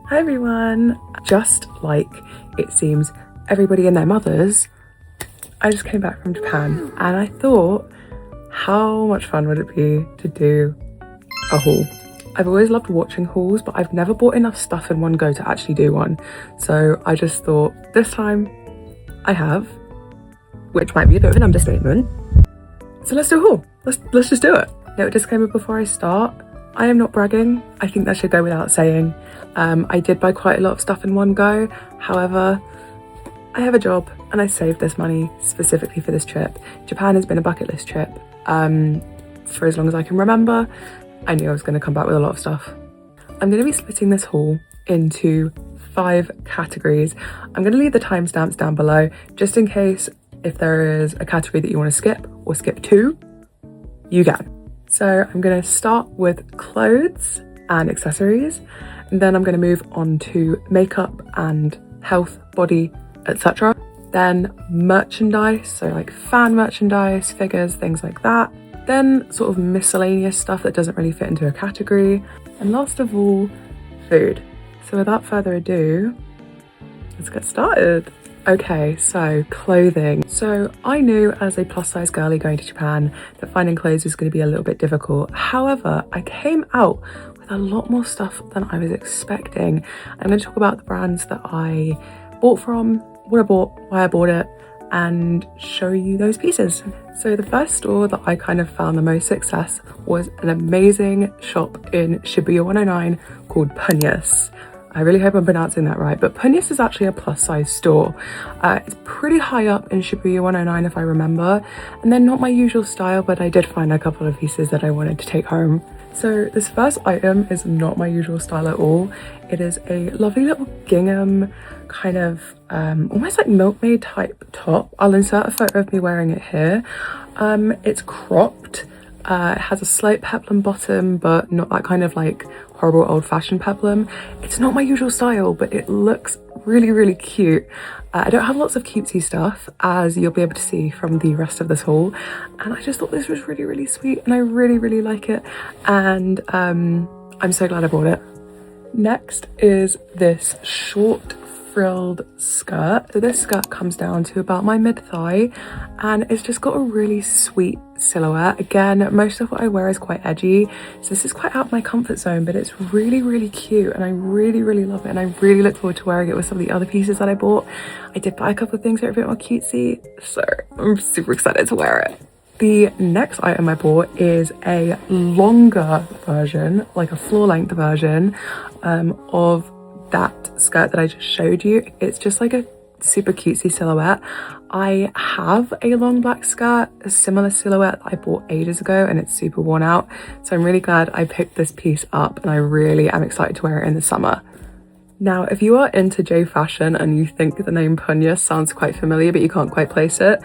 Hi everyone! Just like it seems everybody and their mothers, I just came back from Japan and I thought, how much fun would it be to do a haul? I've always loved watching hauls, but I've never bought enough stuff in one go to actually do one. So I just thought this time I have, which might be a bit of an understatement. So let's do a haul. Let's just do it. Little disclaimer before I start, I am not bragging. I think that should go without saying. I did buy quite a lot of stuff in one go. However, I have a job and I saved this money specifically for this trip. Japan has been a bucket list trip for as long as I can remember. I knew I was going to come back with a lot of stuff. I'm going to be splitting this haul into 5 categories. I'm going to leave the timestamps down below just in case if there is a category that you want to skip or skip to, you can. So I'm going to start with clothes and accessories, and then I'm going to move on to makeup and health, body, etc. Then merchandise, so like fan merchandise, figures, things like that. Then sort of miscellaneous stuff that doesn't really fit into a category. And last of all, food. So without further ado, let's get started. Okay, so clothing. So I knew as a plus size girly going to Japan that finding clothes was going to be a little bit difficult. However, I came out with a lot more stuff than I was expecting. I'm going to talk about the brands that I bought from, what I bought, why I bought it, and show you those pieces. So the first store that I kind of found the most success was an amazing shop in Shibuya 109 called Punyas. I really hope I'm pronouncing that right, but Punyas is actually a plus size store. It's pretty high up in Shibuya 109 if I remember, and they're not my usual style, but I did find a couple of pieces that I wanted to take home. So this first item is not my usual style at all. It is a lovely little gingham kind of almost like milkmaid type top. I'll insert a photo of me wearing it here. It's cropped. It has a slight peplum bottom, but not that kind of like horrible old-fashioned peplum. It's not my usual style, but it looks really, really cute. I don't have lots of cutesy stuff, as you'll be able to see from the rest of this haul, and I just thought this was really, really sweet, and I really, really like it, and I'm so glad I bought it. Next is this short frilled skirt. So this skirt comes down to about my mid-thigh, and it's just got a really sweet silhouette. Again, most of what I wear is quite edgy, so this is quite out of my comfort zone, but it's really, really cute, and I really, really love it, and I really look forward to wearing it with some of the other pieces that I bought. I did buy a couple of things that are a bit more cutesy, so I'm super excited to wear it. The next item I bought is a longer version, like a floor-length version of that skirt that I just showed you. It's just like a super cutesy silhouette. I have a long black skirt, a similar silhouette that I bought ages ago, and it's super worn out, so I'm really glad I picked this piece up, and I really am excited to wear it in the summer. Now, if you are into J fashion and you think the name Punya sounds quite familiar but you can't quite place it,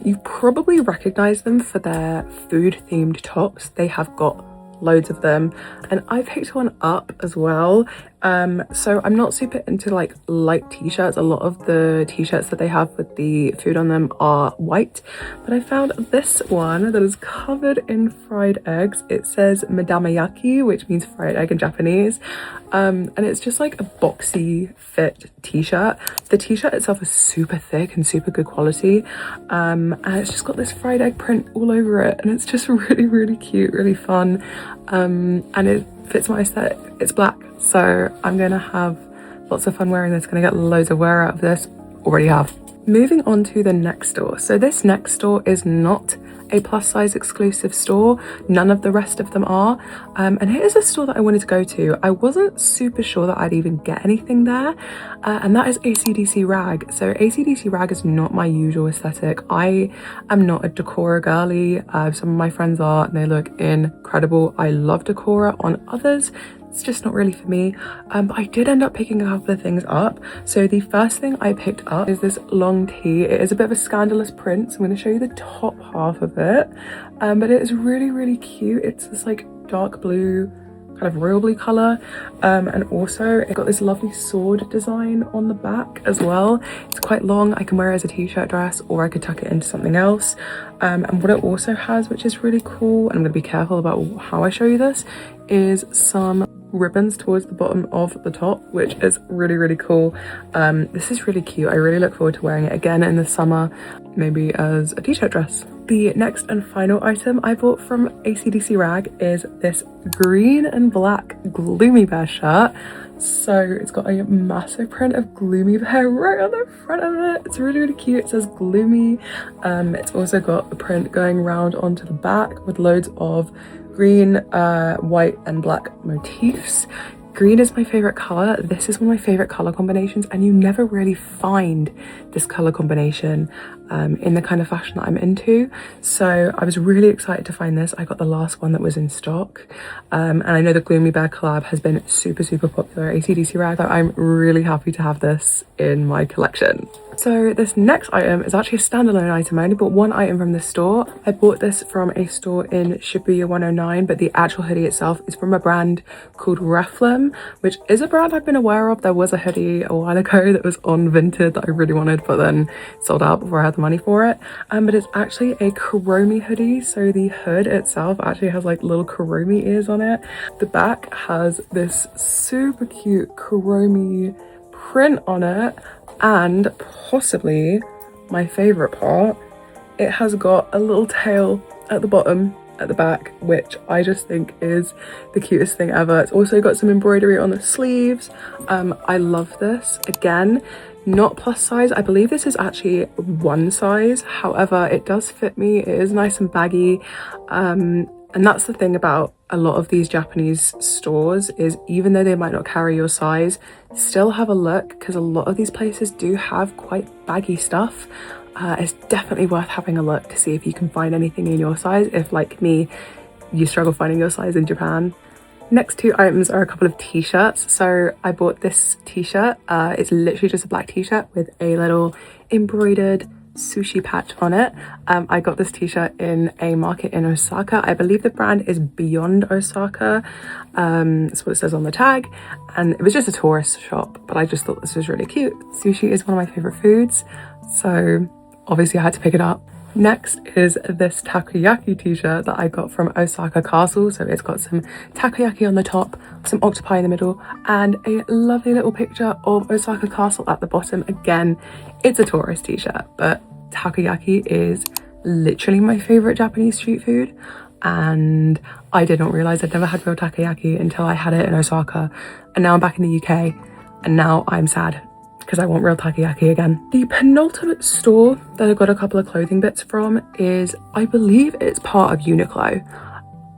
you probably recognize them for their food themed tops. They have got loads of them, and I picked one up as well. So I'm not super into like light t-shirts. A lot of the t-shirts that they have with the food on them are white, but I found this one that is covered in fried eggs. It says Madamayaki, which means fried egg in Japanese, and it's just like a boxy fit t-shirt. The t-shirt itself is super thick and super good quality, and it's just got this fried egg print all over it, and it's just really, really cute, really fun, and it fits my aesthetic. It's black, so I'm gonna have lots of fun wearing this. Gonna get loads of wear out of this. Already have. Moving on to the next store. So this next store is not a plus size exclusive store. None of the rest of them are. And here's a store that I wanted to go to. I wasn't super sure that I'd even get anything there, and that is AC/DC Rag. So AC/DC Rag is not my usual aesthetic. I am not a Decora girly. Some of my friends are, and they look incredible. I love Decora on others. It's just not really for me, but I did end up picking a couple of things up. So the first thing I picked up is this long tee. It is a bit of a scandalous print, so I'm going to show you the top half of it, but it is really, really cute. It's this like dark blue kind of royal blue color, and also it got this lovely sword design on the back as well. It's quite long. I can wear it as a t-shirt dress, or I could tuck it into something else, and what it also has, which is really cool, and I'm going to be careful about how I show you this, is some ribbons towards the bottom of the top, which is really cool. This is really cute. I really look forward to wearing it again in the summer, maybe as a t-shirt dress. The next and final item I bought from AC/DC Rag is this green and black Gloomy Bear shirt. So it's got a massive print of Gloomy Bear right on the front of it. It's really cute. It says Gloomy. It's also got a print going round onto the back with loads of green, white and black motifs. Green is my favorite color. This is one of my favorite color combinations, and you never really find this color combination in the kind of fashion that I'm into. So I was really excited to find this. I got the last one that was in stock, and I know the Gloomy Bear collab has been super popular at AC/DC Rag, so I'm really happy to have this in my collection. So this next item is actually a standalone item. I only bought one item from this store. I bought this from a store in Shibuya 109, but the actual hoodie itself is from a brand called Reflem, which is a brand I've been aware of. There was a hoodie a while ago that was on Vinted that I really wanted, but then sold out before I had the money for it. But it's actually a Kuromi hoodie. So the hood itself actually has like little Kuromi ears on it. The back has this super cute Kuromi print on it, and possibly my favorite part, it has got a little tail at the bottom at the back, which I just think is the cutest thing ever. It's also got some embroidery on the sleeves. I love this. Again, not plus size. I believe this is actually one size, however it does fit me. It is nice and baggy, and that's the thing about a lot of these Japanese stores, is even though they might not carry your size, still have a look, because a lot of these places do have quite baggy stuff. It's definitely worth having a look to see if you can find anything in your size, if like me you struggle finding your size in Japan. Next two items are a couple of t-shirts. So I bought this t-shirt. It's literally just a black t-shirt with a little embroidered sushi patch on it. I got this t-shirt in a market in Osaka. I believe the brand is Beyond Osaka. That's what it says on the tag, and it was just a tourist shop, but I just thought this was really cute. Sushi is one of my favorite foods, so obviously I had to pick it up. Next is this takoyaki t-shirt that I got from Osaka Castle. So it's got some takoyaki on the top, some octopi in the middle, and a lovely little picture of Osaka Castle at the bottom. Again, it's a tourist t-shirt, but takoyaki is literally my favorite Japanese street food, and I did not realize I'd never had real takoyaki until I had it in Osaka, and now I'm back in the UK, and now I'm sad because I want real takoyaki again. The penultimate store that I got a couple of clothing bits from is, I believe it's part of Uniqlo.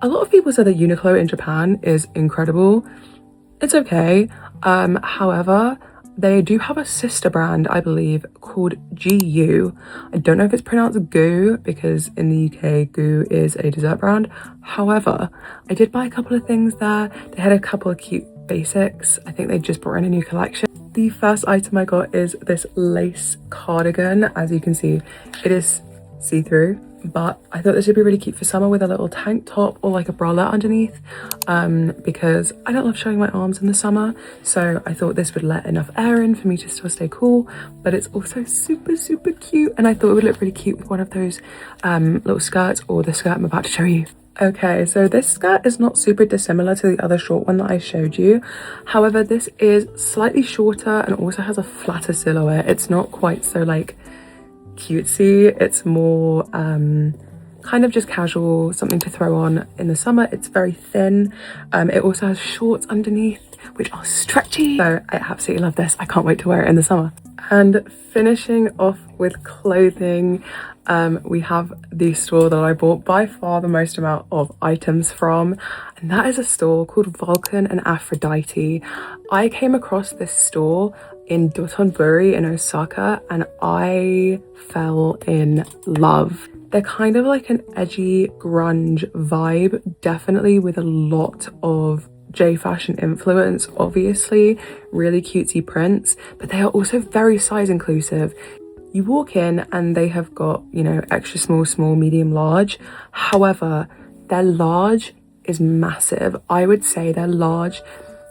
A lot of people say that Uniqlo in Japan is incredible. It's okay. However, they do have a sister brand, I believe, called GU. I don't know if it's pronounced Goo, because in the UK, Goo is a dessert brand. However, I did buy a couple of things there. They had a couple of cute basics. I think they just brought in a new collection. The first item I got is this lace cardigan. As you can see, it is see-through, but I thought this would be really cute for summer with a little tank top or like a bralette underneath, because I don't love showing my arms in the summer, so I thought this would let enough air in for me to still stay cool, but it's also super cute, and I thought it would look really cute with one of those little skirts, or the skirt I'm about to show you. Okay, so this skirt is not super dissimilar to the other short one that I showed you. However, this is slightly shorter and also has a flatter silhouette. It's not quite so like cutesy. It's more kind of just casual, something to throw on in the summer. It's very thin. It also has shorts underneath, which are stretchy. So I absolutely love this. I can't wait to wear it in the summer. And finishing off with clothing, we have the store that I bought by far the most amount of items from, and that is a store called Vulcan and Aphrodite. I came across this store in Dotonbori in Osaka, and I fell in love. They're kind of like an edgy grunge vibe, definitely with a lot of J-fashion influence, obviously, really cutesy prints, but they are also very size inclusive. You walk in and they have got, you know, extra small, medium, large. However, their large is massive. I would say their large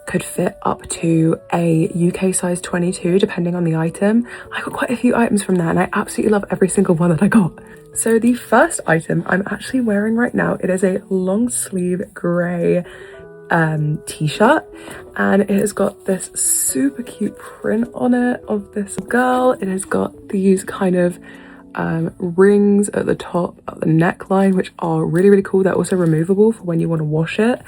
could fit up to a UK size 22, depending on the item. I got quite a few items from there, and I absolutely love every single one that I got. So the first item I'm actually wearing right now, it is a long sleeve grey t-shirt, and it has got this super cute print on it of this girl. It has got these kind of rings at the top of the neckline, which are really cool. They're also removable for when you want to wash it.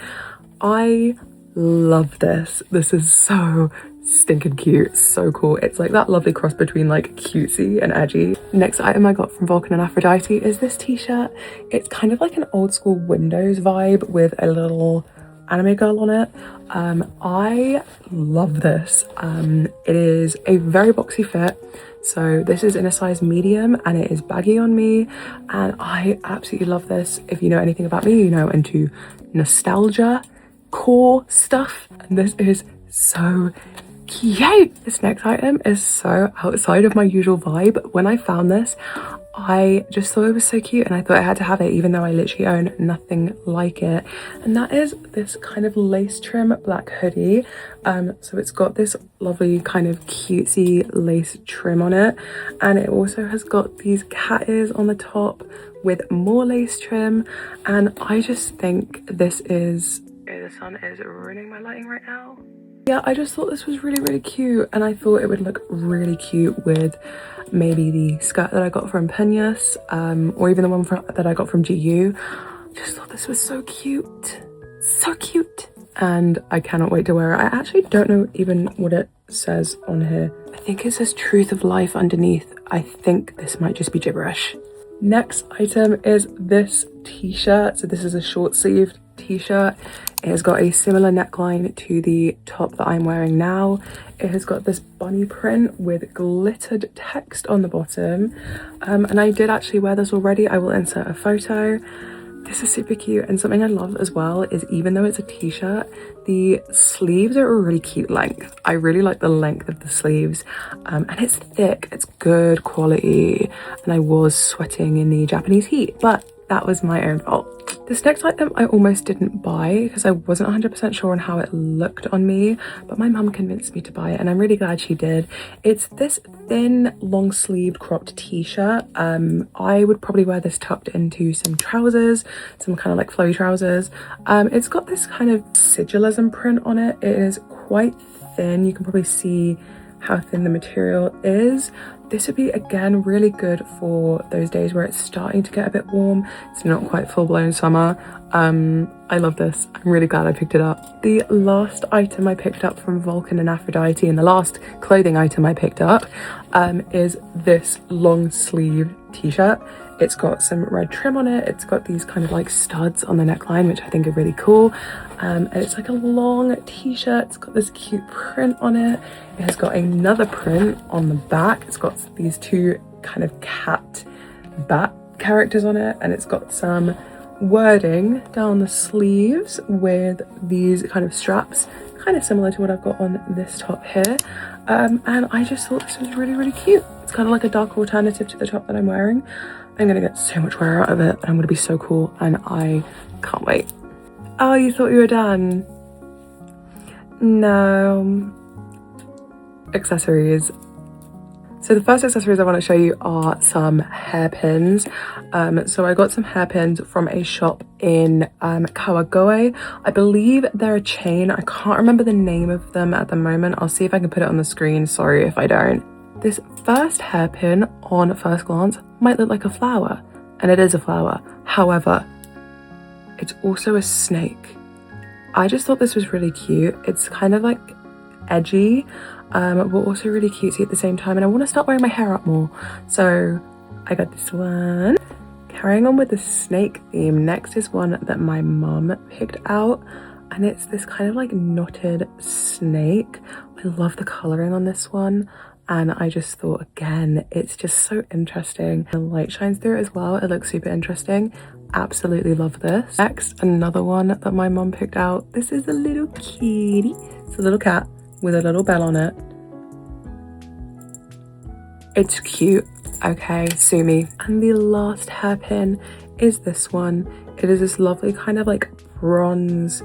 I love this. This is so stinking cute, so cool. It's like that lovely cross between like cutesy and edgy. Next item I got from Vulcan and Aphrodite is this t-shirt. It's kind of like an old school Windows vibe with a little anime girl on it. I love this. It is a very boxy fit, so this is in a size medium and it is baggy on me, and I absolutely love this. If you know anything about me, you know, into nostalgia core stuff, and this is so cute. This next item is so outside of my usual vibe. When I found this, I just thought it was so cute and I thought I had to have it, even though I literally own nothing like it. And that is this kind of lace trim black hoodie. So it's got this lovely kind of cutesy lace trim on it, and it also has got these cat ears on the top with more lace trim. And I just think this is... the sun is ruining my lighting right now. Yeah, I just thought this was really cute, and I thought it would look really cute with maybe the skirt that I got from Peñas, or even the one that I got from GU. Just thought this was so cute, and I cannot wait to wear it. I actually don't know even what it says on here. I think it says truth of life underneath. I think this might just be gibberish. Next item is this t-shirt. So this is a short sleeved t-shirt. It has got a similar neckline to the top that I'm wearing now. It has got this bunny print with glittered text on the bottom, and I did actually wear this already. I will insert a photo. This is super cute, and something I love as well is, even though it's a t-shirt, the sleeves are a really cute length. I really like the length of the sleeves, and it's thick, it's good quality, and I was sweating in the Japanese heat, but that was my own fault. This next item I almost didn't buy because I wasn't 100% sure on how it looked on me, but my mum convinced me to buy it, and I'm really glad she did. It's this thin long sleeved cropped t-shirt. I would probably wear this tucked into some trousers, some kind of like flowy trousers. It's got this kind of sigilism print on it. It is quite thin. You can probably see how thin the material is. This would be, again, really good for those days where it's starting to get a bit warm. It's not quite full-blown summer. I love this. I'm really glad I picked it up. The last item I picked up from Vulcan and Aphrodite, and the last clothing item I picked up, is this long sleeve t-shirt. It's got some red trim on it. It's got these kind of like studs on the neckline, which I think are really cool. And it's like a long t-shirt. It's got this cute print on it. It has got another print on the back. It's got these two kind of cat bat characters on it, and it's got some wording down the sleeves with these kind of straps, kind of similar to what I've got on this top here. And I just thought this was really cute. It's kind of like a dark alternative to the top that I'm wearing. I'm gonna get so much wear out of it, and I'm gonna be so cool, and I can't wait. Oh, you thought you were done? No. Accessories. So the first accessories I want to show you are some hairpins. So I got some hairpins from a shop in Kawagoe. I believe they're a chain. I can't remember the name of them at the moment. I'll see if I can put it on the screen. Sorry if I don't. This first hairpin on first glance might look like a flower, and it is a flower. However, it's also a snake. I just thought this was really cute. It's kind of like edgy, but also really cutesy at the same time, and I want to start wearing my hair up more, so I got this one. Carrying on with the snake theme, next is one that my mum picked out, and it's this kind of like knotted snake. I love the colouring on this one, and I just thought, again, it's just so interesting. The light shines through it as well. It looks super interesting. Absolutely love this. Next, another one that my mum picked out. This is a little kitty. It's a little cat with a little bell on it. It's cute. Okay, sue me. And the last hairpin is this one. It is this lovely kind of like bronze,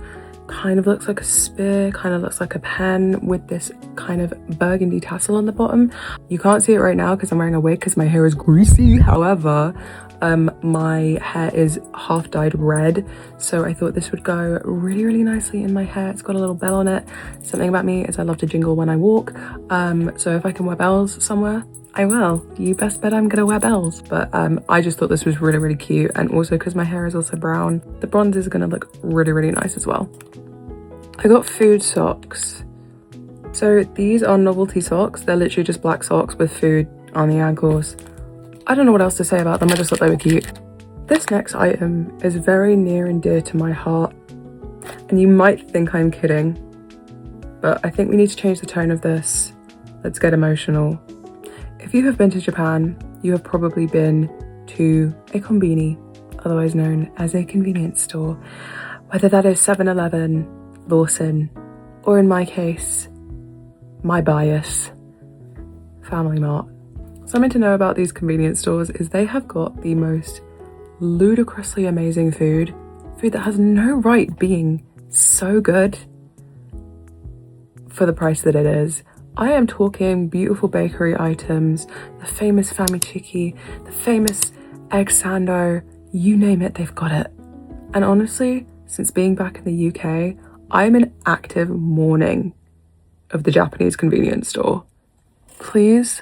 kind of looks like a spear, kind of looks like a pen with this kind of burgundy tassel on the bottom. You can't see it right now because I'm wearing a wig because my hair is greasy. However, My hair is half dyed red, so I thought this would go really, really nicely in my hair. It's got a little bell on it. Something about me is I love to jingle when I walk, so if I can wear bells somewhere, I will. You best bet I'm gonna wear bells. But I just thought this was really, really cute, and also because my hair is also brown, the bronze is gonna look really, really nice as well. I got food socks. So these are novelty socks. They're literally just black socks with food on the ankles. I don't know what else to say about them, I just thought they were cute. This next item is very near and dear to my heart, and you might think I'm kidding, but I think we need to change the tone of this. Let's get emotional. If you have been to Japan, you have probably been to a konbini, otherwise known as a convenience store, whether that is 7-Eleven, Lawson, or in my case, my bias, Family Mart. Something to know about these convenience stores is they have got the most ludicrously amazing food that has no right being so good for the price that it is. I am talking beautiful bakery items, the famous famichiki, the famous egg sando, you name it, they've got it. And honestly, since being back in the UK, I'm in active mourning of the Japanese convenience store. Please,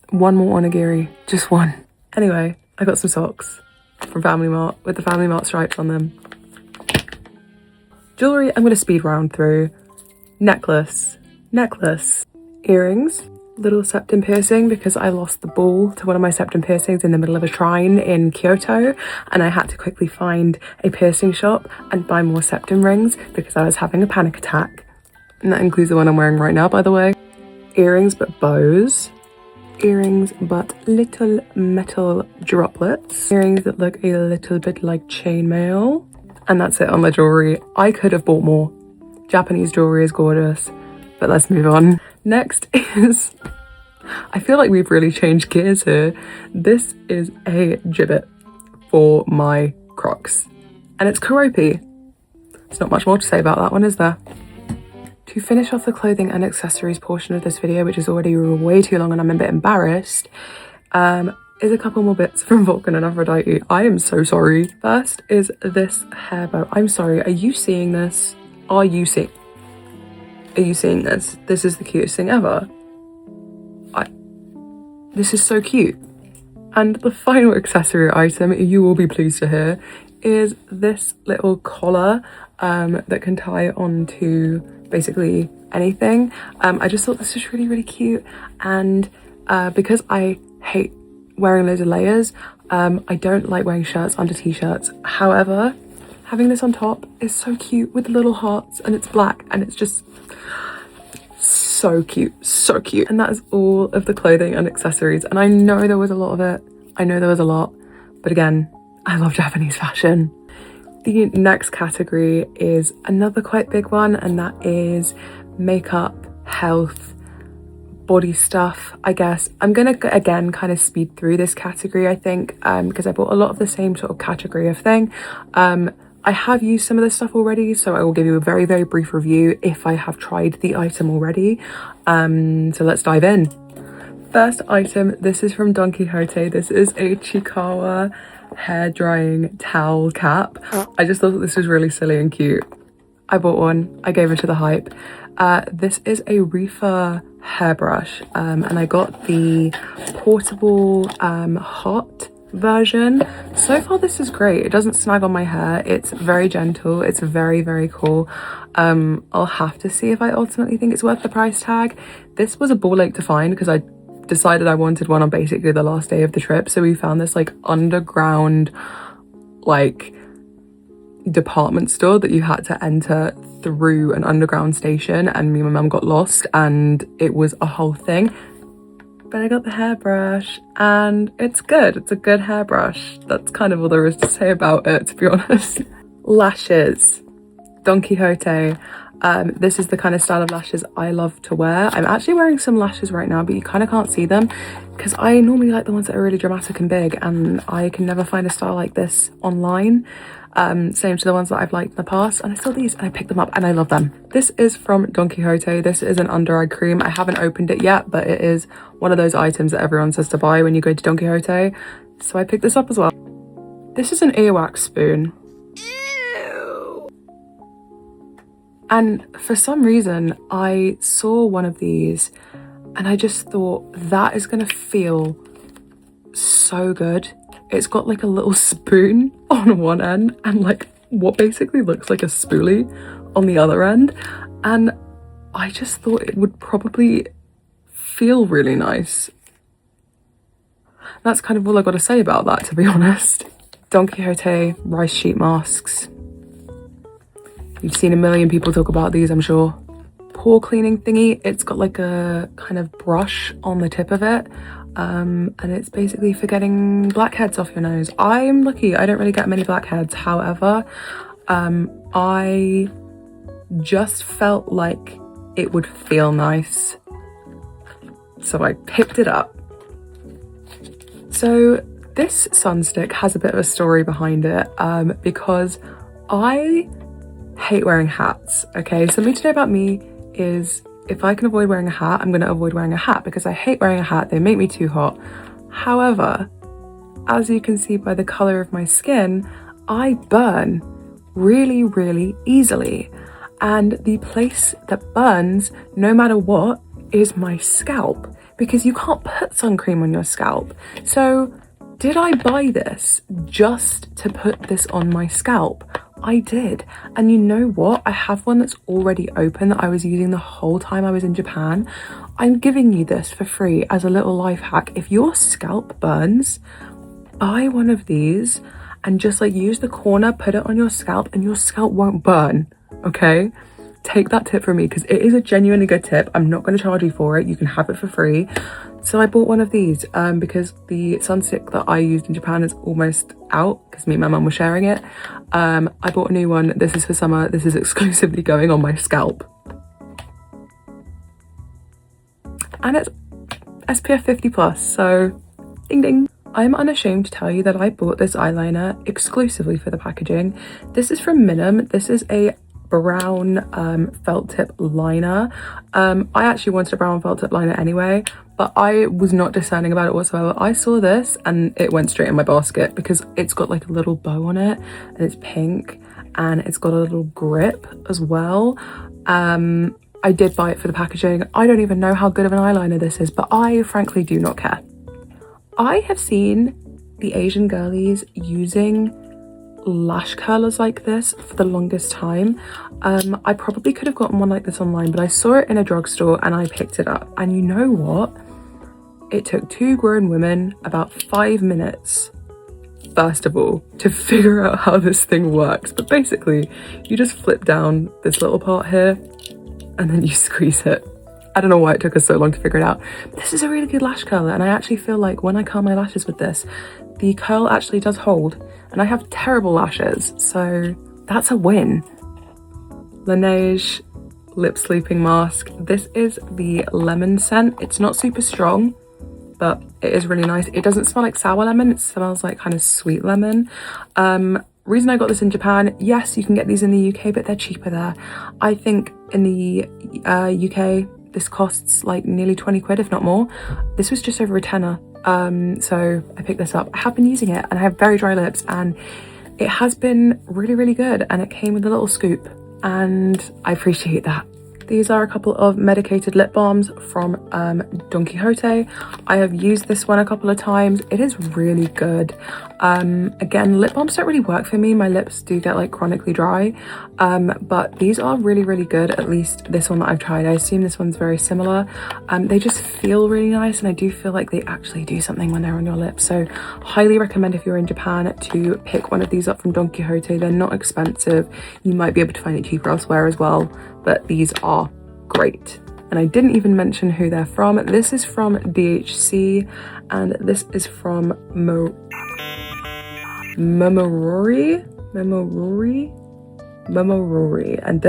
one more onigiri, just one. Anyway, I got some socks from Family Mart with the Family Mart stripes on them. Jewelry, I'm gonna speed round through. Necklace, earrings, little septum piercing because I lost the ball to one of my septum piercings in the middle of a shrine in Kyoto, and I had to quickly find a piercing shop and buy more septum rings because I was having a panic attack. And that includes the one I'm wearing right now, by the way. Earrings but bows. Earrings but little metal droplets. Earrings that look a little bit like chainmail. And that's it on the jewelry. I could have bought more. Japanese jewelry is gorgeous, but let's move on. Next is, I feel like we've really changed gears here. This is a gibbet for my Crocs, and it's Karopi. There's not much more to say about that one, is there? To finish off the clothing and accessories portion of this video, which is already way too long and I'm a bit embarrassed, is a couple more bits from Vulcan and Aphrodite. I am so sorry. First is this hair bow. I'm sorry, are you seeing this? Are you seeing this? This is the cutest thing ever. This is so cute. And the final accessory item, you will be pleased to hear, is this little collar that can tie onto basically anything. I just thought this was really, really cute. And because I hate wearing loads of layers, I don't like wearing shirts under t-shirts. However, having this on top is so cute with the little hearts, and it's black, and it's just so cute, so cute. And that is all of the clothing and accessories. And I know there was a lot of it. But again, I love Japanese fashion. The next category is another quite big one, and that is makeup, health, body stuff, I guess. I'm gonna again kind of speed through this category, I think, because I bought a lot of the same sort of category of thing. I have used some of this stuff already, so I will give you a very, very brief review if I have tried the item already. So let's dive in. First item, this is from Don Quixote. This is a Chikawa hair drying towel cap. I just thought that this was really silly and cute. I bought one, I gave it to the hype. This is a Reefer hairbrush, and I got the portable hot version. So far this is great. It doesn't snag on my hair. It's very gentle. It's very, very cool. I'll have to see if I ultimately think it's worth the price tag. This was a ball ache to find because I decided I wanted one on basically the last day of the trip, so we found this like underground like department store that you had to enter through an underground station, and me and my mum got lost and it was a whole thing. But I got the hairbrush and it's good. It's a good hairbrush. That's kind of all there is to say about it, to be honest. Lashes, Don Quixote. This is the kind of style of lashes I love to wear. I'm actually wearing some lashes right now, but you kind of can't see them because I normally like the ones that are really dramatic and big, and I can never find a style like this online. Same to the ones that I've liked in the past, and I saw these and I picked them up and I love them. This is from Don Quixote. This is an under eye cream. I haven't opened it yet, but it is one of those items that everyone says to buy when you go to Don Quixote. So I picked this up as well. This is an earwax spoon. And for some reason, I saw one of these and I just thought that is gonna feel so good. It's got like a little spoon on one end and like what basically looks like a spoolie on the other end. And I just thought it would probably feel really nice. That's kind of all I got to say about that, to be honest. Don Quixote rice sheet masks. You've seen a million people talk about these, I'm sure. Pore cleaning thingy. It's got like a kind of brush on the tip of it. And it's basically for getting blackheads off your nose. I'm lucky, I don't really get many blackheads. However, I just felt like it would feel nice. So I picked it up. So this sunstick has a bit of a story behind it, because I hate wearing hats, okay? Something to know about me is if I can avoid wearing a hat, I'm gonna avoid wearing a hat because I hate wearing a hat, they make me too hot. However, as you can see by the color of my skin, I burn really, really easily. And the place that burns, no matter what, is my scalp, because you can't put sun cream on your scalp. So did I buy this just to put this on my scalp? I did. And you know what? I have one that's already open that I was using the whole time I was in Japan. I'm giving you this for free as a little life hack. If your scalp burns, buy one of these and just like use the corner, put it on your scalp and your scalp won't burn, okay? Take that tip from me because it is a genuinely good tip. I'm not going to charge you for it. You can have it for free. So I bought one of these because the sunstick that I used in Japan is almost out because me and my mum were sharing it. I bought a new one. This is for summer. This is exclusively going on my scalp. And it's SPF 50 plus, so ding ding. I'm unashamed to tell you that I bought this eyeliner exclusively for the packaging. This is from Minim. This is a brown felt tip liner. I actually wanted a brown felt tip liner anyway, but I was not discerning about it whatsoever. I saw this and it went straight in my basket because it's got like a little bow on it and it's pink and it's got a little grip as well. I did buy it for the packaging. I don't even know how good of an eyeliner this is, but I frankly do not care. I have seen the Asian girlies using lash curlers like this for the longest time. I probably could have gotten one like this online, but I saw it in a drugstore and I picked it up. And you know what? It took two grown women about 5 minutes, first of all, to figure out how this thing works. But basically, you just flip down this little part here and then you squeeze it. I don't know why it took us so long to figure it out. But this is a really good lash curler, and I actually feel like when I curl my lashes with this, the curl actually does hold. And I have terrible lashes, so that's a win. Laneige lip sleeping mask. This is the lemon scent. It's not super strong, but it is really nice. It doesn't smell like sour lemon. It smells like kind of sweet lemon. Reason I got this in Japan, yes, you can get these in the UK, but they're cheaper there. I think in the UK, this costs like nearly 20 quid, if not more. This was just over a tenner. So I picked this up. I have been using it and I have very dry lips and it has been really, really good. And it came with a little scoop and I appreciate that. These are a couple of medicated lip balms from Don Quixote. I have used this one a couple of times. It is really good. Again, lip balms don't really work for me. My lips do get like chronically dry, but these are really, really good. At least this one that I've tried. I assume this one's very similar. They just feel really nice and I do feel like they actually do something when they're on your lips. So highly recommend if you're in Japan to pick one of these up from Don Quixote. They're not expensive. You might be able to find it cheaper elsewhere as well, but these are great. And I didn't even mention who they're from. This is from DHC and this is from Momorori, and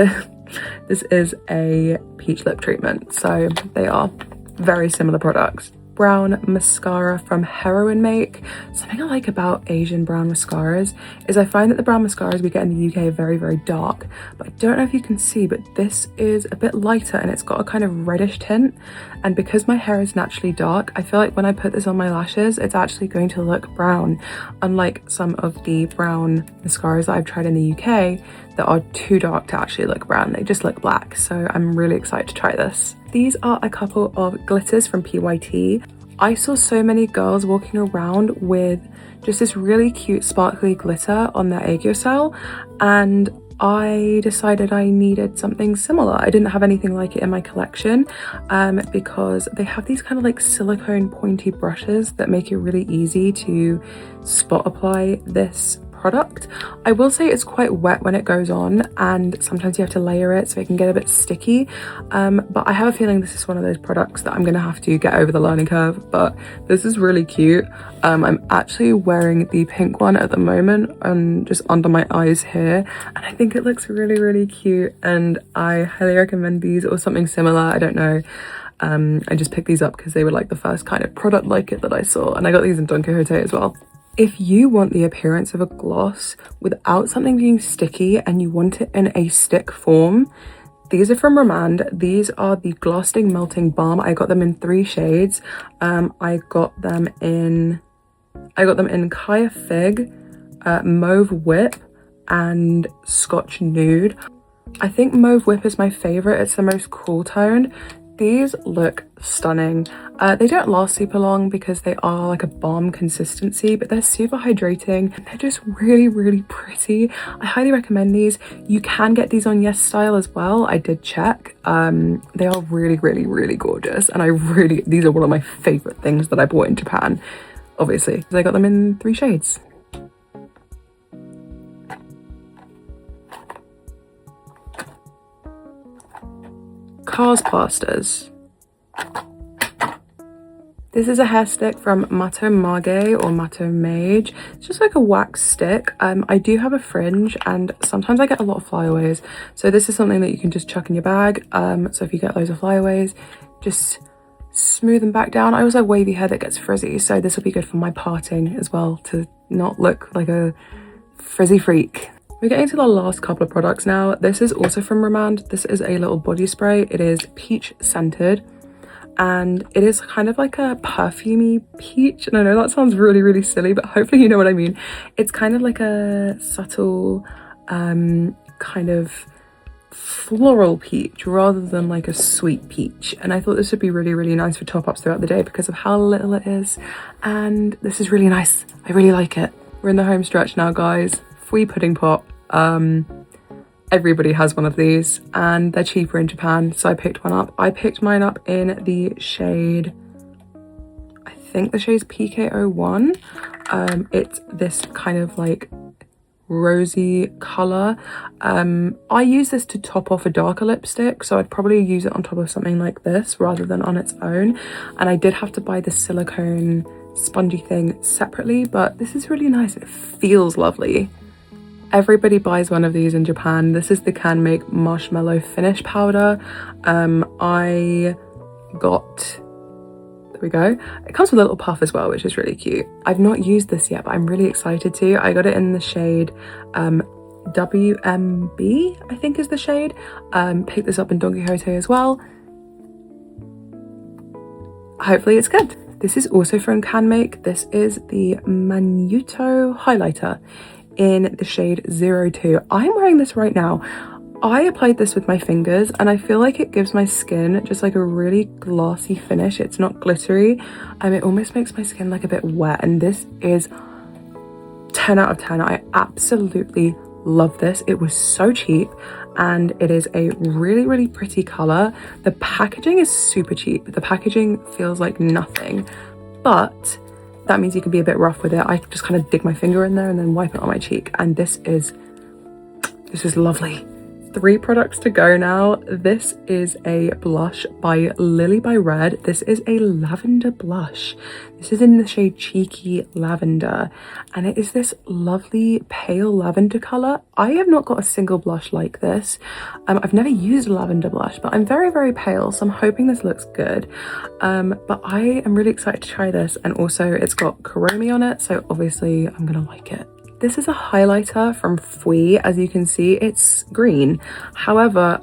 this is a peach lip treatment. So they are very similar products. brown mascara from Heroin Make. Something I like about Asian brown mascaras is I find that the brown mascaras we get in the UK are very, very dark, but I don't know if you can see, but this is a bit lighter and it's got a kind of reddish tint. And because my hair is naturally dark, I feel like when I put this on my lashes, it's actually going to look brown, unlike some of the brown mascaras that I've tried in the UK that are too dark to actually look brown. They just look black. So I'm really excited to try this. These are a couple of glitters from PYT. I saw so many girls walking around with just this really cute sparkly glitter on their aegyo cell, and I decided I needed something similar. I didn't have anything like it in my collection because they have these kind of like silicone pointy brushes that make it really easy to spot apply this product. I will say it's quite wet when it goes on, and sometimes you have to layer it so it can get a bit sticky, but I have a feeling this is one of those products that I'm gonna have to get over the learning curve. But this is really cute. I'm actually wearing the pink one at the moment and just under my eyes here, and I think it looks really, really cute, and I highly recommend these or something similar. I don't know. I just picked these up because they were like the first kind of product like it that I saw, and I got these in Don Quixote as well. If you want the appearance of a gloss without something being sticky and you want it in a stick form, these are from Remand. These are the Gloss Sting Melting Balm. I got them in 3 shades. I got them in Kaya Fig, Mauve Whip, and Scotch Nude. I think Mauve Whip is my favorite. It's the most cool toned. These look stunning. They don't last super long because they are like a balm consistency, but they're super hydrating and they're just really, really pretty. I highly recommend these. You can get these on Yes Style as well. I did check. They are really, really, really gorgeous, and these are one of my favorite things that I bought in Japan, obviously. I got them in 3 shades. Cars plasters. This is a hair stick from Mato Mage or Mato Mage. It's just like a wax stick. I do have a fringe and sometimes I get a lot of flyaways, so this is something that you can just chuck in your bag. So if you get loads of flyaways, just smooth them back down. I also have wavy hair that gets frizzy, so this will be good for my parting as well, to not look like a frizzy freak. We're getting to the last couple of products now. This is also from Remand. This is a little body spray. It is peach scented, and it is kind of like a perfumey peach. And I know that sounds really, really silly, but hopefully you know what I mean. It's kind of like a subtle kind of floral peach rather than like a sweet peach. And I thought this would be really, really nice for top-ups throughout the day because of how little it is. And this is really nice. I really like it. We're in the home stretch now, guys. Fui Pudding Pop. Everybody has one of these and they're cheaper in Japan, so I picked one up. I picked mine up in the shade, I think the shade's PK01. It's this kind of like rosy color. I use this to top off a darker lipstick, so I'd probably use it on top of something like this rather than on its own. And I did have to buy the silicone spongy thing separately, but this is really nice. It feels lovely. Everybody buys one of these in Japan. This is the Can Make Marshmallow Finish Powder. I got, there we go. It comes with a little puff as well, which is really cute. I've not used this yet, but I'm really excited to. I got it in the shade WMB, I think is the shade. Picked this up in Don Quixote as well. Hopefully it's good. This is also from Can Make. This is the Manuto Highlighter in the shade 02. I'm wearing this right now. I applied this with my fingers and I feel like it gives my skin just like a really glossy finish. It's not glittery. It almost makes my skin like a bit wet, and this is 10 out of 10. I absolutely love this. It was so cheap and it is a really, really pretty color. The packaging is super cheap. The packaging feels like nothing, but that means you can be a bit rough with it. I just kind of dig my finger in there and then wipe it on my cheek, and this is lovely. 3 products to go now. This is a blush by Lily by Red. This is a lavender blush. This is in the shade Cheeky Lavender, and it is this lovely pale lavender color. I have not got a single blush like this. I've never used a lavender blush, but I'm very, very pale, so I'm hoping this looks good. But I am really excited to try this, and also it's got Kuromi on it, so obviously I'm gonna like it. This is a highlighter from Fui. As you can see, it's green. However,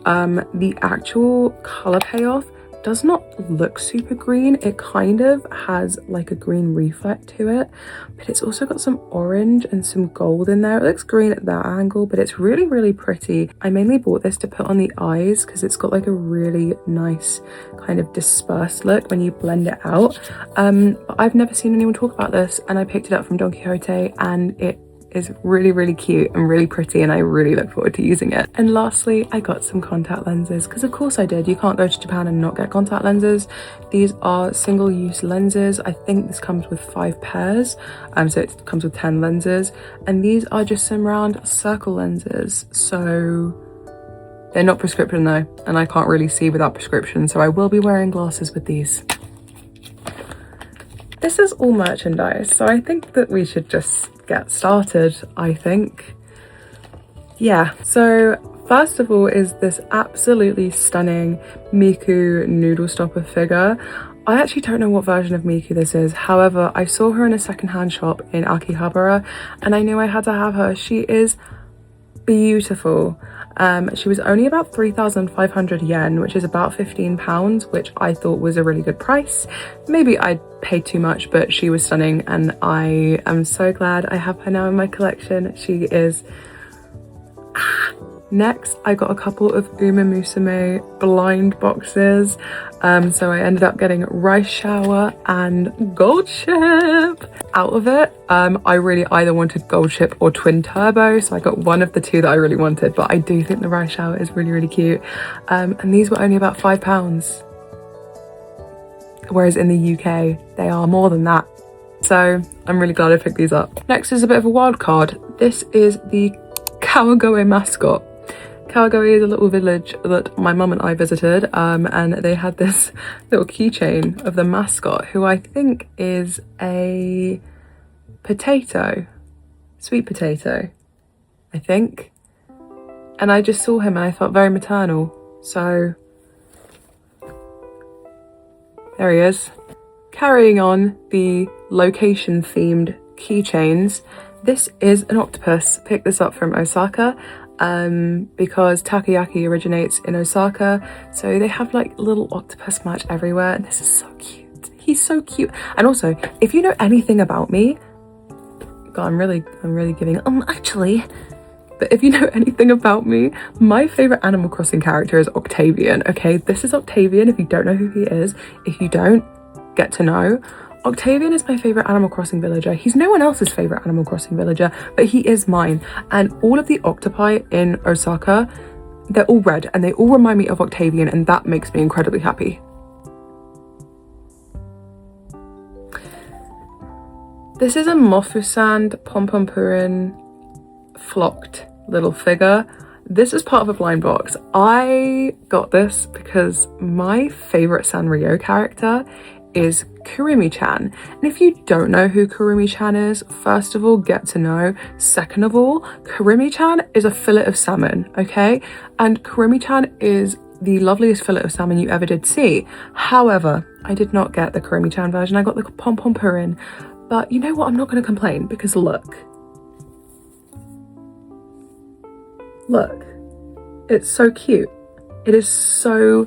the actual color payoff does not look super green. It kind of has like a green reflect to it, but it's also got some orange and some gold in there. It looks green at that angle, but it's really, really pretty. I mainly bought this to put on the eyes because it's got like a really nice kind of dispersed look when you blend it out. But I've never seen anyone talk about this, and I picked it up from Don Quixote, and it is really, really cute and really pretty, and I really look forward to using it. And lastly, I got some contact lenses, because of course I did. You can't go to Japan and not get contact lenses. These are single-use lenses. I think this comes with 5 pairs, so it comes with 10 lenses, and these are just some round circle lenses, so they're not prescription though, and I can't really see without prescription, so I will be wearing glasses with these. This is all merchandise, so I think that we should just get started, I think. Yeah, so first of all is this absolutely stunning Miku noodle stopper figure. I actually don't know what version of Miku this is. However, I saw her in a secondhand shop in Akihabara, and I knew I had to have her. She is beautiful. She was only about 3,500 yen, which is about 15 pounds, which I thought was a really good price. Maybe I paid too much, but she was stunning, and I am so glad I have her now in my collection. She is... Next, I got a couple of Uma Musume blind boxes. So I ended up getting Rice Shower and Gold Ship. Out of it, I really either wanted Gold Ship or Twin Turbo, so I got one of the two that I really wanted, but I do think the Rice Shower is really, really cute. And these were only about £5, whereas in the UK, they are more than that. So I'm really glad I picked these up. Next is a bit of a wild card. This is the Kawagoe mascot. Kawagoe is a little village that my mum and I visited, and they had this little keychain of the mascot, who I think is a potato, sweet potato, I think. And I just saw him and I felt very maternal, so there he is. Carrying on the location themed keychains, this is an octopus. Picked this up from Osaka. Because takoyaki originates in Osaka, so they have like little octopus merch everywhere, and this is so cute. He's so cute. And also, if you know anything about me, God, I'm really giving actually, but if you know anything about me, my favorite Animal Crossing character is Octavian. Okay, this is Octavian. If you don't know who he is, if you don't, get to know. Octavian is my favourite Animal Crossing villager. He's no one else's favourite Animal Crossing villager, but he is mine. And all of the octopi in Osaka, they're all red and they all remind me of Octavian, and that makes me incredibly happy. This is a Mofusand Pompompurin flocked little figure. This is part of a blind box. I got this because my favourite Sanrio character is Kurumi-chan. And if you don't know who Kurumi-chan is, first of all, get to know. Second of all, Kurumi-chan is a fillet of salmon, okay? And Kurumi-chan is the loveliest fillet of salmon you ever did see. However, I did not get the Kurumi-chan version. I got the Pom-Pom-Purin. But you know what? I'm not going to complain, because look. Look. It's so cute. It is so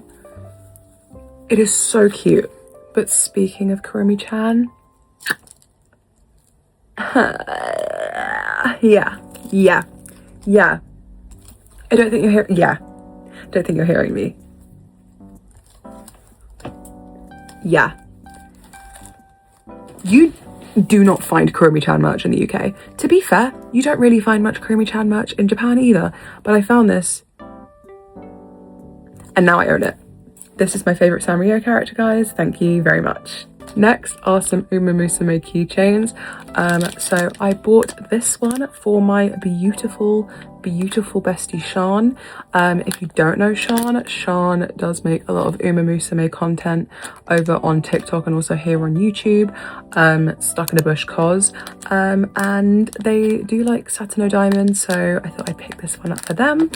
cute. But speaking of Kurumi-chan, yeah. I don't think you're hearing me. Yeah. You do not find Kurumi-chan merch in the UK. To be fair, you don't really find much Kurumi-chan merch in Japan either, but I found this, and now I own it. This is my favourite Sanrio character, guys. Thank you very much. Next are some Musume keychains. So I bought this one for my beautiful bestie Sean. If you don't know Sean does make a lot of Musume content over on TikTok and also here on YouTube, Stuck in a Bush cos, and they do like Satano diamonds, so I thought I'd pick this one up for them.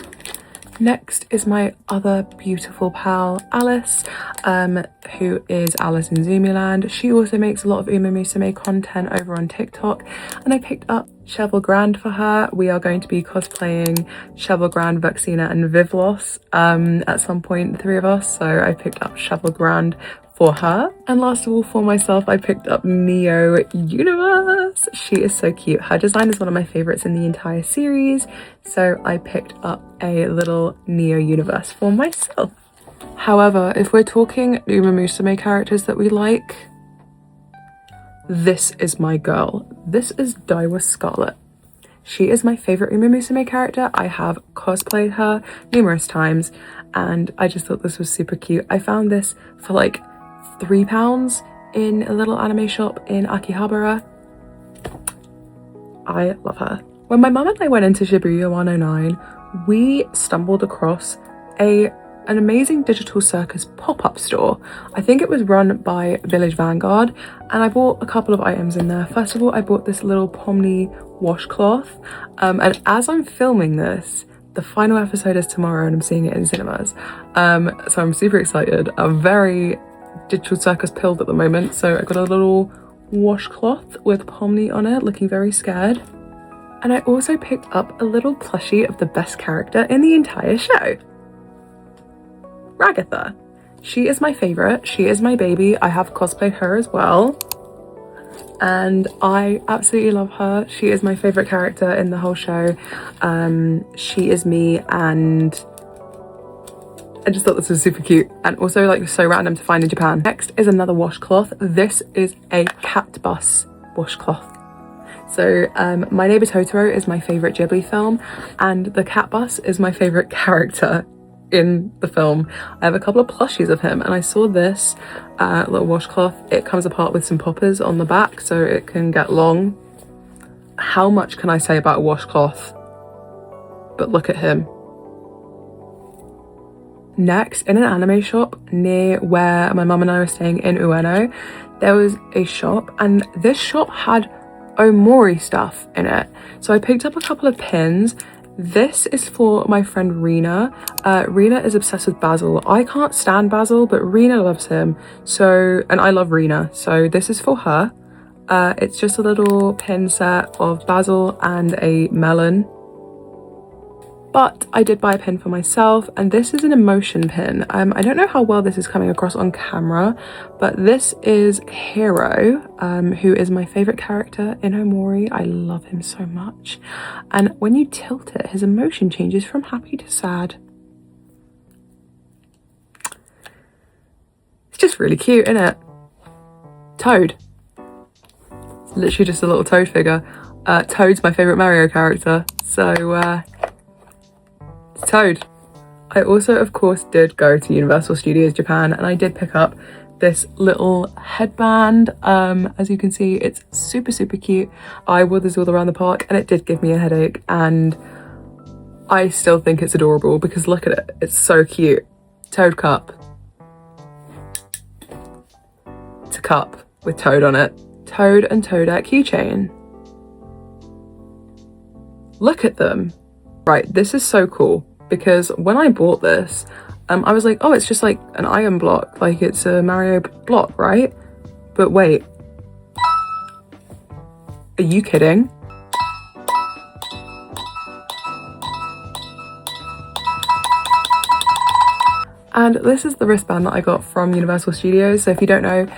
Next is my other beautiful pal, Alice, who is Alice in Zoomiland. She also makes a lot of Musume content over on TikTok, and I picked up Cheval Grand for her. We are going to be cosplaying Cheval Grand, Vaxina and Vivlos at some point, the three of us, so I picked up Cheval Grand for her. And last of all, for myself, I picked up Neo Universe. She is so cute. Her design is one of my favorites in the entire series, so I picked up a little Neo Universe for myself. However, if we're talking Musume characters that we like, this is my girl. This is Daiwa Scarlet. She is my favorite Musume character. I have cosplayed her numerous times, and I just thought this was super cute. I found this for like £3 in a little anime shop in Akihabara. I love her. When my mum and I went into Shibuya 109, we stumbled across an amazing digital circus pop-up store. I think it was run by Village Vanguard, and I bought a couple of items in there. First of all, I bought this little Pomni washcloth, and as I'm filming this, the final episode is tomorrow and I'm seeing it in cinemas, so I'm super excited. I'm very digital circus pilled at the moment, so I got a little washcloth with Pomni on it, looking very scared. And I also picked up a little plushie of the best character in the entire show, Ragatha. She is my favorite. She is my baby. I have cosplayed her as well, and I absolutely love her. She is my favorite character in the whole show. She is me, and I just thought this was super cute and also like so random to find in Japan. Next is another washcloth. This is a cat bus washcloth. So My Neighbor Totoro is my favorite Ghibli film, and the cat bus is my favorite character in the film. I have a couple of plushies of him, and I saw this little washcloth. It comes apart with some poppers on the back so it can get long. How much can I say about a washcloth? But look at him. Next, in an anime shop near where my mum and I were staying in Ueno, there was a shop, and this shop had Omori stuff in it. So I picked up a couple of pins. This is for my friend Rena. Rena is obsessed with Basil. I can't stand Basil, but Rena loves him. So, and I love Rena, so this is for her. It's just a little pin set of Basil and a melon. But I did buy a pin for myself, and this is an emotion pin. I don't know how well this is coming across on camera, but this is Hiro, who is my favorite character in Omori. I love him so much. And when you tilt it, his emotion changes from happy to sad. It's just really cute, isn't it? Toad. It's literally just a little Toad figure. Toad's my favorite Mario character, so Toad. I also, of course, did go to Universal Studios Japan, and I did pick up this little headband. As you can see, it's super cute. I wore this all around the park, and it did give me a headache, and I still think it's adorable because look at it, it's so cute. Toad cup. It's a cup with Toad on it. Toad and Toadette keychain. Look at them. Right, this is so cool. Because when I bought this, I was like, oh, it's just like an iron block, like it's a Mario block, right? But wait, are you kidding? And this is the wristband that I got from Universal Studios. So if you don't know,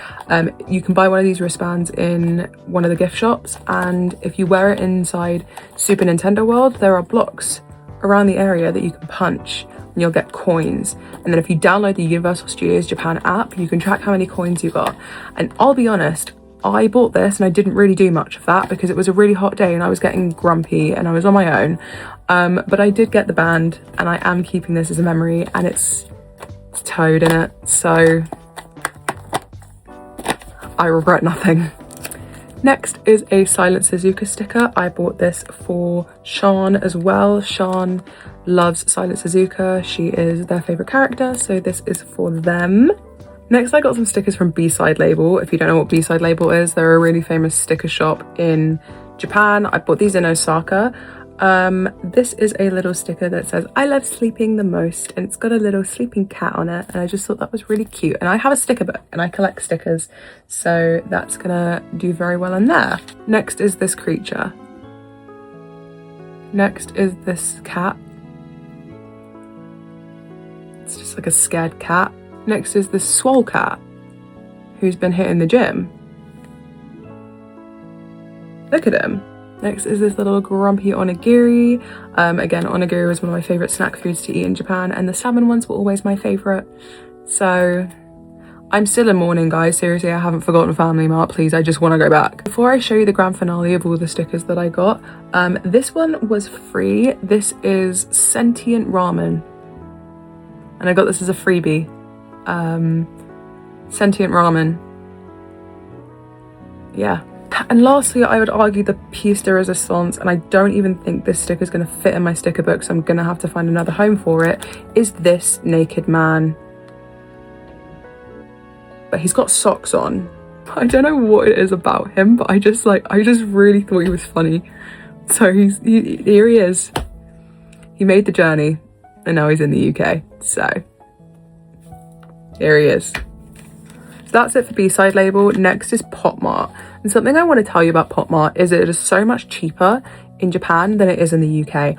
you can buy one of these wristbands in one of the gift shops, and if you wear it inside Super Nintendo World, there are blocks around the area that you can punch and you'll get coins. And then if you download the Universal Studios Japan app, you can track how many coins you got. And I'll be honest, I bought this and I didn't really do much of that because it was a really hot day and I was getting grumpy and I was on my own. But I did get the band, and I am keeping this as a memory, and it's Toad in it. So I regret nothing. Next is a Silent Suzuka sticker. I bought this for Sean as well. Sean loves Silent Suzuka. She is their favorite character, so this is for them. Next, I got some stickers from B-Side Label. If you don't know what B-Side Label is, they're a really famous sticker shop in Japan. I bought these in Osaka. This is a little sticker that says, "I love sleeping the most," and it's got a little sleeping cat on it, and I just thought that was really cute. And I have a sticker book and I collect stickers, so that's gonna do very well in there. Next is this creature. Next is this cat. It's just like a scared cat. Next is this swole cat who's been hitting the gym. Look at him. Next is this little grumpy onigiri. Again, onigiri was one of my favorite snack foods to eat in Japan, and the salmon ones were always my favorite. So I'm still in mourning, guys. Seriously, I haven't forgotten Family Mart. Please, I just want to go back. Before I show you the grand finale of all the stickers that I got, this one was free. This is Sentient Ramen, and I got this as a freebie. Sentient Ramen. Yeah. And lastly, I would argue the piece de resistance, and I don't even think this sticker is going to fit in my sticker book, so I'm going to have to find another home for it, is this naked man. But he's got socks on. I don't know what it is about him, but I just really thought he was funny. So here he is. He made the journey, and now he's in the UK. So here he is. So that's it for B-Side Label. Next is Pop Mart. And something I want to tell you about Pop Mart is it is so much cheaper in Japan than it is in the UK.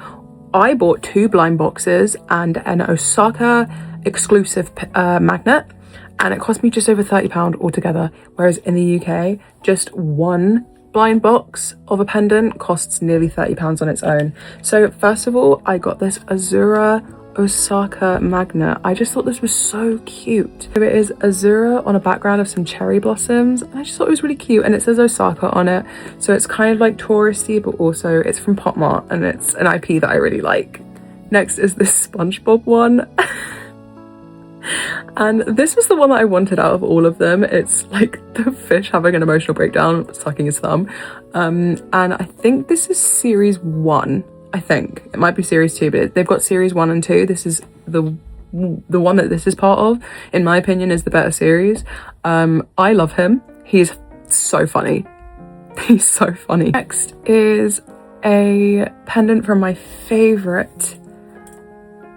I bought 2 blind boxes and an Osaka exclusive magnet, and it cost me just over £30 altogether, whereas in the UK, just one blind box of a pendant costs nearly £30 on its own. So first of all, I got this Azura Osaka magnet. I just thought this was so cute. So it is Azura on a background of some cherry blossoms, and I just thought it was really cute, and it says Osaka on it, so it's kind of like touristy, but also it's from Pop Mart, and it's an IP that I really like. Next is this SpongeBob one. And this was the one that I wanted out of all of them. It's like the fish having an emotional breakdown, sucking his thumb. And I think this is series 1. I think it might be series 2, but they've got series 1 and 2. This is the one that this is part of, in my opinion, is the better series. I love him. He's so funny. He's so funny. Next is a pendant from my favorite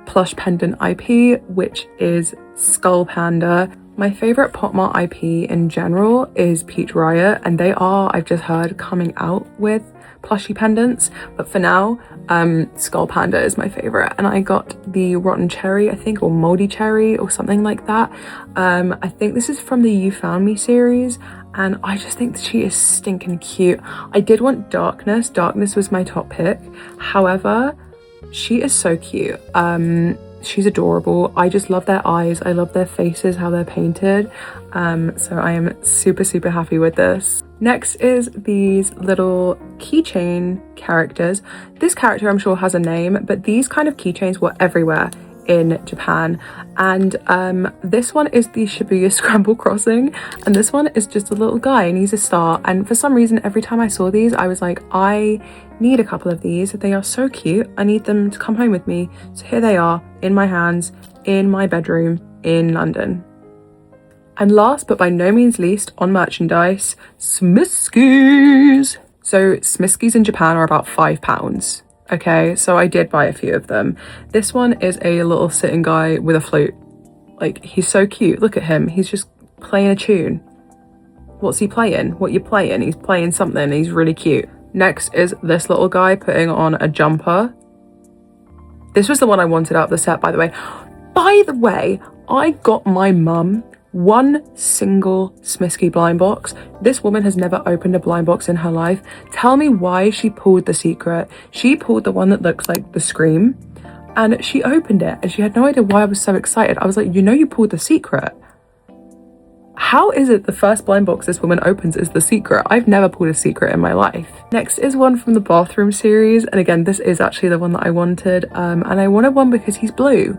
plush pendant IP, which is Skull Panda. My favorite Pop Mart IP in general is Peach Riot, and they are, I've just heard, coming out with plushie pendants, but for now, Skull Panda is my favorite, and I got the Rotten Cherry, I think, or Moldy Cherry or something like that. I think this is from the You Found Me series, and I just think that she is stinking cute. I did want Darkness. Darkness was my top pick. However, she is so cute. She's adorable. I just love their eyes. I love their faces, how they're painted. So I am super, super happy with this. Next is these little keychain characters. This character I'm sure has a name, but these kind of keychains were everywhere in Japan, and this one is the Shibuya Scramble Crossing, and this one is just a little guy and he's a star, and for some reason every time I saw these I was like, I need a couple of these. They are so cute. I need them to come home with me. So here they are in my hands, in my bedroom in London. And last but by no means least on merchandise, Smiskies. So Smiskies in Japan are about £5. Okay, so I did buy a few of them. This one is a little sitting guy with a flute. Like, he's so cute. Look at him. He's just playing a tune. What's he playing? What you playing? He's playing something. He's really cute. Next is this little guy putting on a jumper. This was the one I wanted out of the set, by the way. By the way, I got my mum one single Smisky blind box. This woman has never opened a blind box in her life. Tell me why she pulled the secret. She pulled the one that looks like the Scream, and she opened it, and she had no idea why I was so excited. I was like, you know you pulled the secret. How is it the first blind box this woman opens is the secret? I've never pulled a secret in my life. Next is one from the Bathroom series, and again, this is actually the one that I wanted, and I wanted one because he's blue.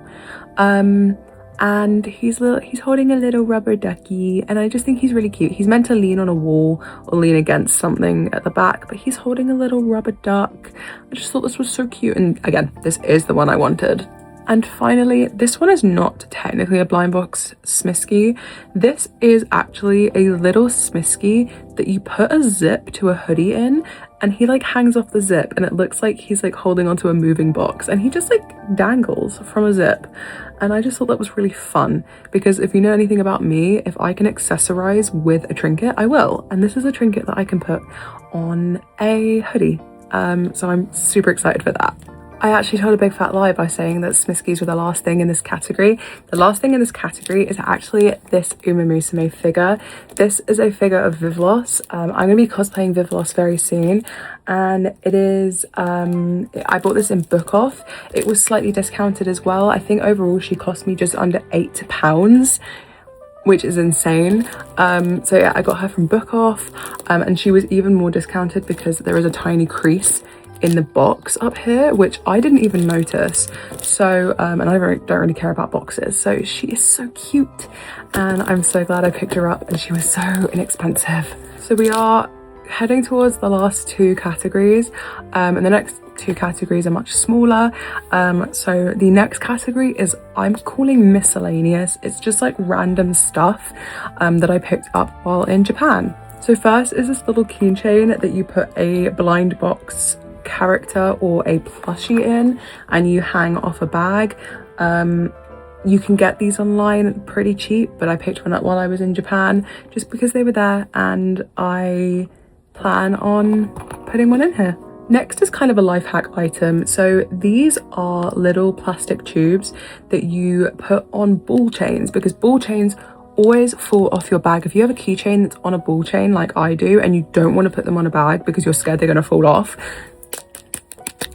and he's holding a little rubber ducky, and I just think he's really cute. He's meant to lean on a wall or lean against something at the back, but he's holding a little rubber duck. I just thought this was so cute, and again, this is the one I wanted. And finally, this one is not technically a blind box Smisky. This is actually a little Smisky that you put a zip to a hoodie in, and he like hangs off the zip, and it looks like he's like holding onto a moving box, and he just like dangles from a zip. And I just thought that was really fun, because if you know anything about me, if I can accessorize with a trinket, I will. And this is a trinket that I can put on a hoodie. So I'm super excited for that. I actually told a big fat lie by saying that Smiskies were the last thing in this category. The last thing in this category is actually this Uma Musume figure. This is a figure of Vivlos. I'm going to be cosplaying Vivlos very soon, and it is, I bought this in Book Off. It was slightly discounted as well. I think overall she cost me just under £8, which is insane. So yeah, I got her from Book Off, and she was even more discounted because there is a tiny crease in the box up here, which I didn't even notice. So and I don't really care about boxes, so she is so cute, and I'm so glad I picked her up, and she was so inexpensive. So we are heading towards the last two categories, and the next two categories are much smaller. So the next category is, I'm calling Miscellaneous. It's just like random stuff that I picked up while in Japan. So first is this little keychain that you put a blind box character or a plushie in, and you hang off a bag. You can get these online pretty cheap, but I picked one up while I was in Japan just because they were there, and I plan on putting one in here. Next is kind of a life hack item. So these are little plastic tubes that you put on ball chains, because ball chains always fall off your bag. If you have a keychain that's on a ball chain like I do, and you don't want to put them on a bag because you're scared they're going to fall off,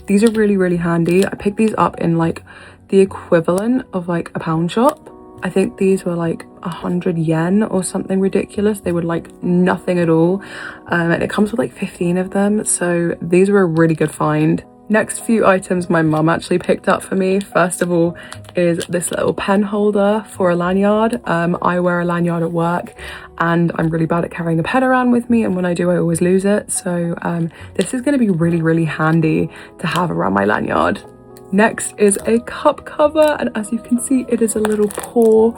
these are really, really handy. I picked these up in like the equivalent of like a pound shop. I think these were like 100 yen or something ridiculous. They were like nothing at all. And it comes with like 15 of them. So these were a really good find. Next few items my mum actually picked up for me. First of all is this little pen holder for a lanyard. I wear a lanyard at work, and I'm really bad at carrying a pen around with me, and when I do I always lose it. So this is going to be really, really handy to have around my lanyard. Next is a cup cover, and as you can see, it is a little paw.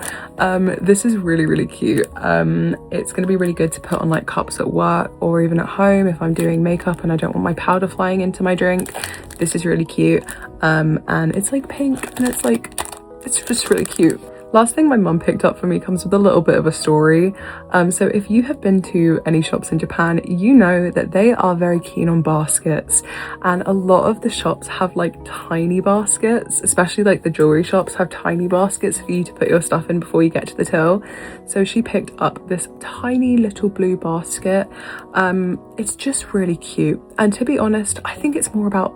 This is really, really cute. It's going to be really good to put on like cups at work or even at home if I'm doing makeup and I don't want my powder flying into my drink. This is really cute, and it's like pink, and it's just really cute. Last thing my mum picked up for me comes with a little bit of a story. So if you have been to any shops in Japan, you know that they are very keen on baskets, and a lot of the shops have like tiny baskets, especially like the jewelry shops have tiny baskets for you to put your stuff in before you get to the till. So she picked up this tiny little blue basket. It's just really cute, and to be honest, I think it's more about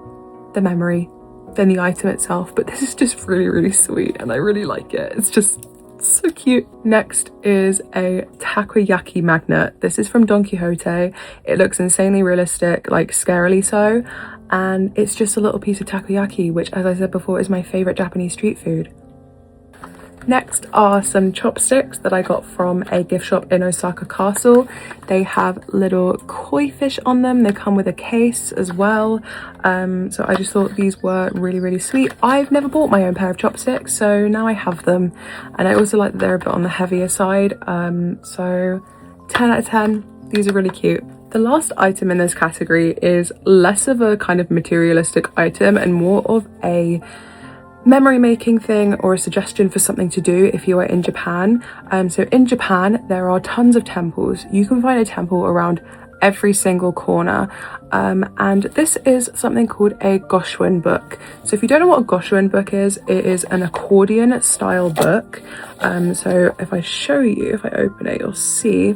the memory than the item itself, but this is just really, really sweet, and I really like it. It's just so cute. Next is a takoyaki magnet. This is from Don Quixote. It looks insanely realistic, like scarily so, and it's just a little piece of takoyaki, which, as I said before, is my favorite Japanese street food. Next are some chopsticks that I got from a gift shop in Osaka Castle. They have little koi fish on them. They come with a case as well. So I just thought these were really, really sweet. I've never bought my own pair of chopsticks, so now I have them. And I also like that they're a bit on the heavier side. So 10 out of 10, these are really cute. The last item in this category is less of a kind of materialistic item and more of a memory making thing or a suggestion for something to do if you are in Japan. So in Japan there are tons of temples. You can find a temple around every single corner, and this is something called a Goshuin book. So if you don't know what a Goshuin book is, it is an accordion style book. So if I show you, if I open it, you'll see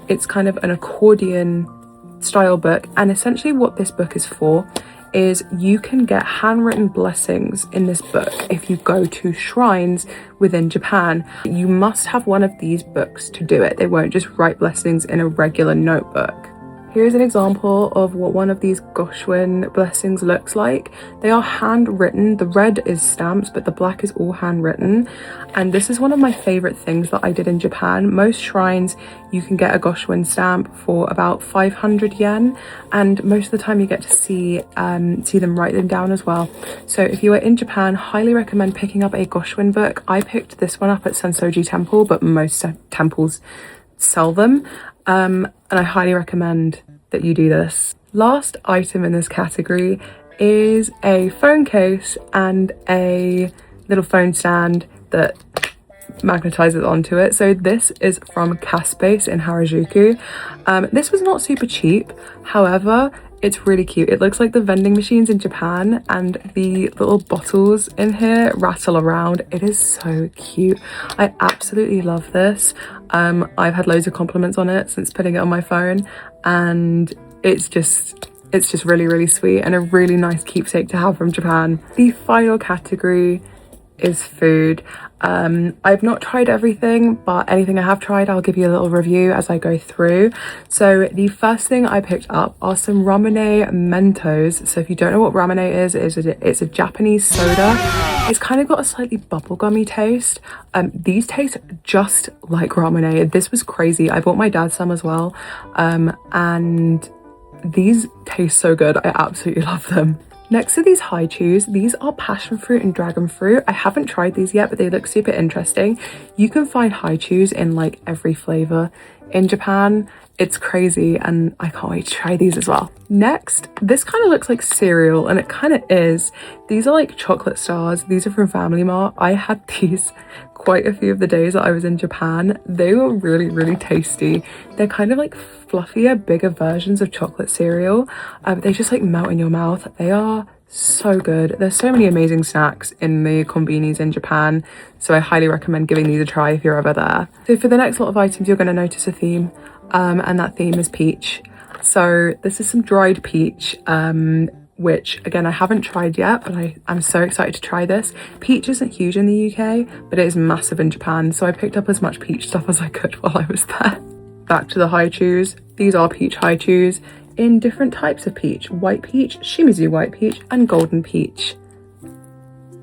it's kind of an accordion style book, and essentially what this book is for is you can get handwritten blessings in this book if you go to shrines within Japan. You must have one of these books to do it. They won't just write blessings in a regular notebook. Here's an example of what one of these Goshwin blessings looks like. They are handwritten. The red is stamps, but the black is all handwritten. And this is one of my favorite things that I did in Japan. Most shrines, you can get a Goshwin stamp for about 500 yen. And most of the time you get to see them write them down as well. So if you are in Japan, highly recommend picking up a Goshwin book. I picked this one up at Sensoji Temple, but most temples sell them. And I highly recommend that you do this. Last item in this category is a phone case and a little phone stand that magnetizes onto it. So this is from Caspace in Harajuku. This was not super cheap, however it's really cute. It looks like the vending machines in Japan, and the little bottles in here rattle around. It is so cute. I absolutely love this. I've had loads of compliments on it since putting it on my phone, and it's just really sweet and a really nice keepsake to have from Japan. The final category is food. I've not tried everything, but anything I have tried I'll give you a little review as I go through. So the first thing I picked up are some ramune Mentos. So if you don't know what ramune is, it's a Japanese soda. It's kind of got a slightly bubblegummy taste. These taste just like ramune. This was crazy. I bought my dad some as well, and these taste so good. I absolutely love them. Next to these high chews, these are passion fruit and dragon fruit. I haven't tried these yet, but they look super interesting. You can find high chews in like every flavor in Japan. It's crazy, and I can't wait to try these as well. Next, this kind of looks like cereal, and it kind of is. These are like chocolate stars. These are from Family Mart. I had these quite a few of the days that I was in Japan. They were really tasty. They're kind of like fluffier, bigger versions of chocolate cereal. They just like melt in your mouth. They are so good. There's so many amazing snacks in the konbinis in Japan, so I highly recommend giving these a try if you're ever there. So for the next lot of items, you're going to notice a theme, and that theme is peach. So this is some dried peach, which again I haven't tried yet, but I'm so excited to try this. Peach isn't huge in the UK, but it is massive in Japan, so I picked up as much peach stuff as I could while I was there. Back to the high chews. These are peach high chews in different types of peach: white peach, shimizu white peach, and golden peach.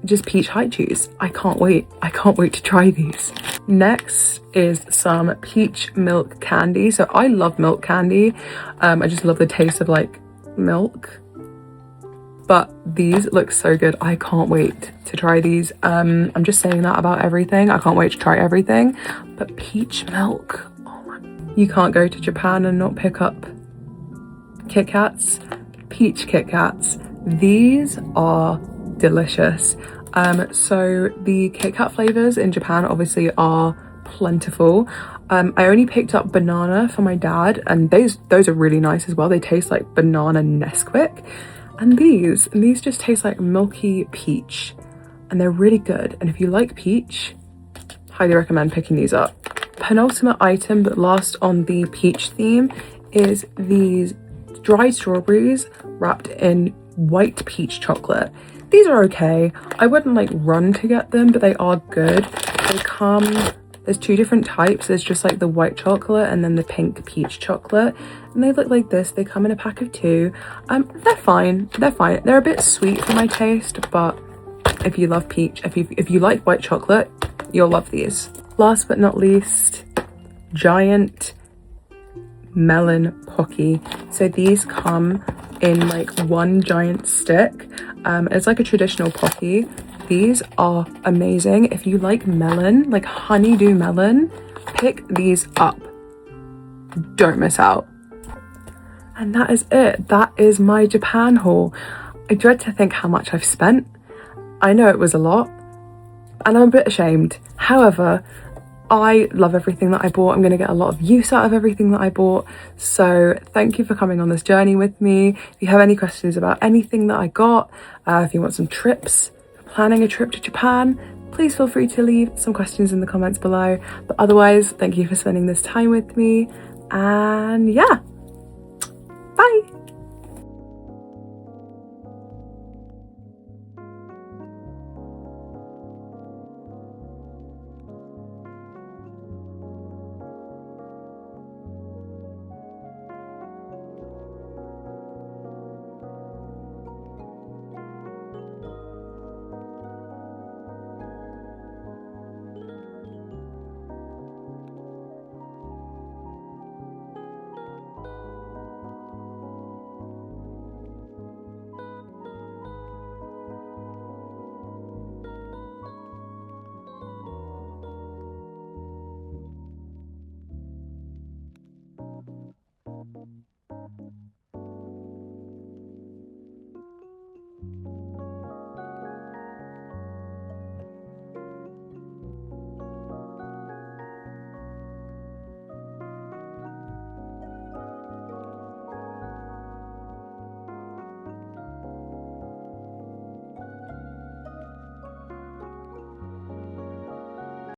Just peach high chews. I can't wait to try these. Next is some peach milk candy. So I love milk candy. I just love the taste of like milk, but these look so good. I can't wait to try these. I'm just saying that about everything. I can't wait to try everything, but peach milk, oh my, you can't go to Japan and not pick up Kit Kats, peach Kit Kats. These are delicious. So the Kit Kat flavors in Japan obviously are plentiful. I only picked up banana for my dad, and those are really nice as well. They taste like banana Nesquik. And these just taste like milky peach, and they're really good. And if you like peach, highly recommend picking these up. Penultimate item, but last on the peach theme, is these dried strawberries wrapped in white peach chocolate. These are okay. I wouldn't like run to get them, but they are good. They come, there's two different types. There's just like the white chocolate and then the pink peach chocolate. And they look like this. They come in a pack of 2. They're fine. They're a bit sweet for my taste, but if you love peach, if you like white chocolate, you'll love these. Last but not least, giant melon pocky. So these come in like one giant stick. It's like a traditional pocky. These are amazing. If you like melon, like honeydew melon, pick these up. Don't miss out. And that is it. That is my Japan haul. I dread to think how much I've spent. I know it was a lot, and I'm a bit ashamed. However, I love everything that I bought. I'm going to get a lot of use out of everything that I bought. So thank you for coming on this journey with me. If you have any questions about anything that I got, if you want some tips, planning a trip to Japan, please feel free to leave some questions in the comments below. But otherwise, thank you for spending this time with me. And yeah, bye.